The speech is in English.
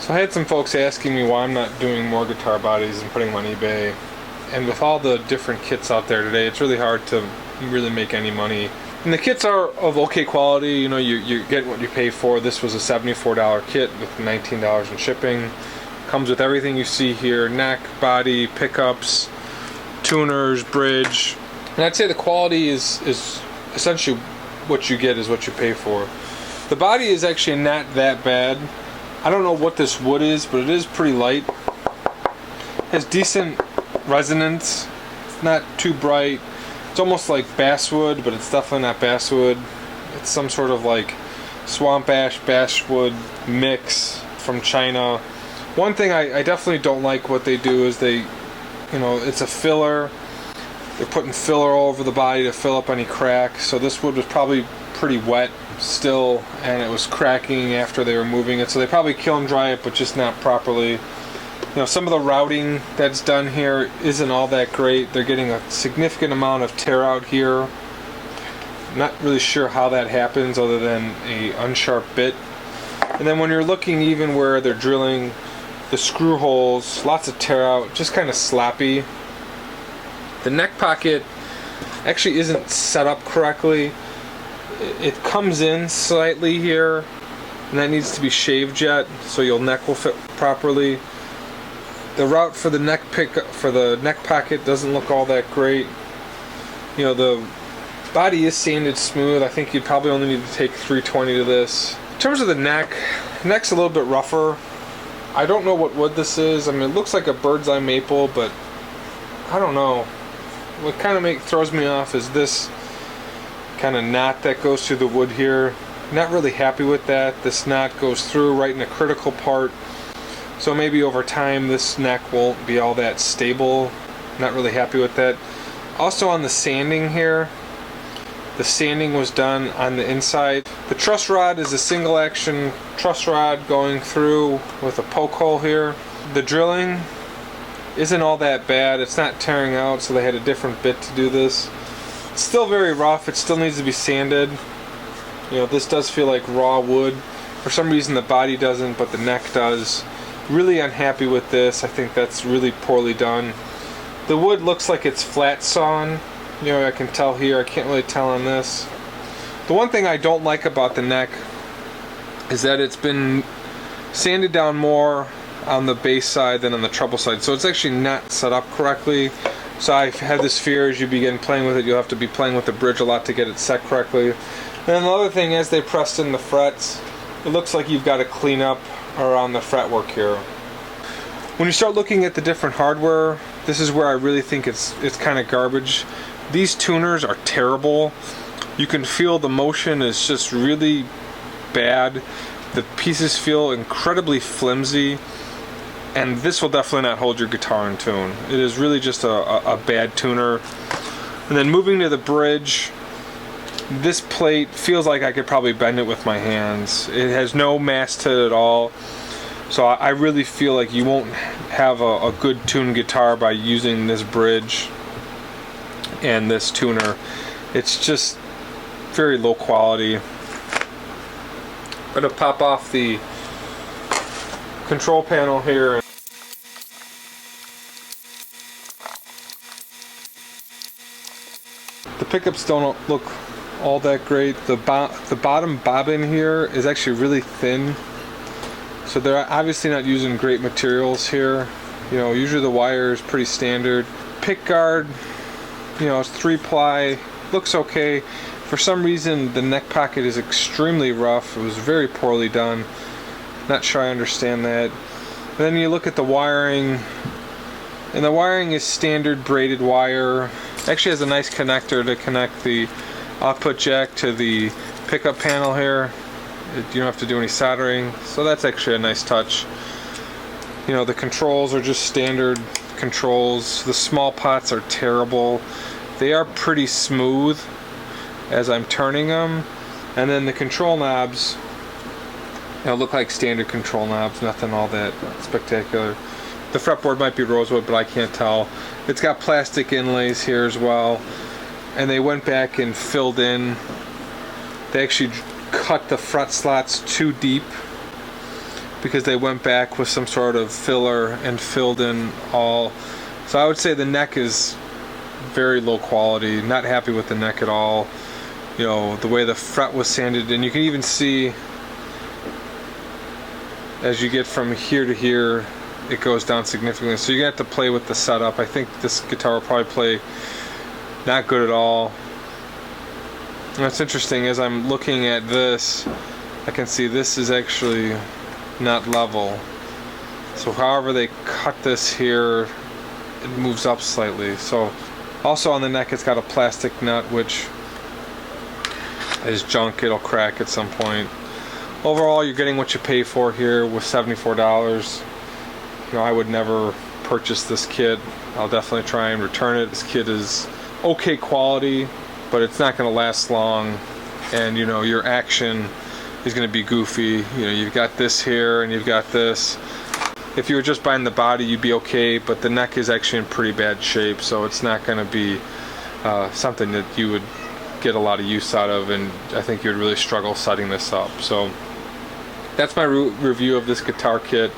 So I had some folks asking me why I'm not doing more guitar bodies and putting them on eBay. And with all the different kits out there today, it's really hard to really make any money. And the kits are of okay quality, you know, you get what you pay for. This was a $74 kit with $19 in shipping. Comes with everything you see here: neck, body, pickups, tuners, bridge. And I'd say the quality is essentially what you get is what you pay for. The body is actually not that bad. I don't know what this wood is, but it is pretty light. It has decent resonance, not too bright. It's almost like basswood, but it's definitely not basswood. It's some sort of like swamp ash, basswood mix from China. One thing I definitely don't like what they do is they, you know, it's a filler. They're putting filler all over the body to fill up any cracks. So this wood was probably pretty wet still, and it was cracking after they were moving it. So they probably kiln dry it, but just not properly. You know, some of the routing that's done here isn't all that great. They're getting a significant amount of tear out here. Not really sure how that happens other than a unsharp bit. And then when you're looking even where they're drilling the screw holes, lots of tear out, just kind of sloppy. The neck pocket actually isn't set up correctly. It comes in slightly here, and that needs to be shaved yet, so your neck will fit properly. The route for the neck pocket doesn't look all that great. You know, the body is sanded smooth. I think you'd probably only need to take 320 to this. In terms of the neck's a little bit rougher. I don't know what wood this is. I mean, it looks like a bird's eye maple, but I don't know. What kind of throws me off is this kind of knot that goes through the wood here. Not really happy with that. This knot goes through right in a critical part. So maybe over time this neck won't be all that stable. Not really happy with that. Also on the sanding here, the sanding was done on the inside. The truss rod is a single action truss rod going through with a poke hole here. The drilling isn't all that bad. It's not tearing out, so they had a different bit to do this. It's still very rough. It still needs to be sanded. You know, this does feel like raw wood. For some reason the body doesn't, but the neck does. Really unhappy with this. I think that's really poorly done. The wood looks like it's flat sawn. You know, I can tell here. I can't really tell on this. The one thing I don't like about the neck is that it's been sanded down more on the bass side than on the treble side. So it's actually not set up correctly. So I've had this fear as you begin playing with it, you'll have to be playing with the bridge a lot to get it set correctly. And then the other thing, as they pressed in the frets, it looks like you've got to clean up around the fretwork here. When you start looking at the different hardware, this is where I really think it's kind of garbage. These tuners are terrible. You can feel the motion is just really bad. The pieces feel incredibly flimsy, and this will definitely not hold your guitar in tune. It is really just a bad tuner. And then moving to the bridge, this plate feels like I could probably bend it with my hands. It has no mass to it at all. So I really feel like you won't have a good tuned guitar by using this bridge and this tuner. It's just very low quality. I'm going to pop off the control panel here. The pickups don't look all that great. The bottom bobbin here is actually really thin. So they're obviously not using great materials here. You know, usually the wire is pretty standard. Pick guard, you know, it's 3-ply, looks okay. For some reason the neck pocket is extremely rough. It was very poorly done. Not sure I understand that. And then you look at the wiring, and the wiring is standard braided wire. Actually has a nice connector to connect the output jack to the pickup panel here. You don't have to do any soldering, so that's actually a nice touch. You know, the controls are just standard controls. The small pots are terrible. They are pretty smooth as I'm turning them, and then the control knobs, you know, look like standard control knobs, nothing all that spectacular. The fretboard might be rosewood, but I can't tell. It's got plastic inlays here as well, and they went back and filled in. They actually cut the fret slots too deep because they went back with some sort of filler and filled in all. So I would say the neck is very low quality. Not happy with the neck at all. You know, the way the fret was sanded, and you can even see as you get from here to here, it goes down significantly. So you're gonna have to play with the setup. I think this guitar will probably play not good at all. And what's interesting is I'm looking at this, I can see this is actually not level. So however they cut this here, it moves up slightly. So also on the neck it's got a plastic nut which is junk, it'll crack at some point. Overall you're getting what you pay for here with $74. You know, I would never purchase this kit. I'll definitely try and return it. This kit is okay quality, but it's not going to last long, and you know, your action is going to be goofy. You know, you've got this here and you've got this. If you were just buying the body, you'd be okay, but the neck is actually in pretty bad shape, so it's not going to be something that you would get a lot of use out of, and I think you'd really struggle setting this up. So that's my review of this guitar kit.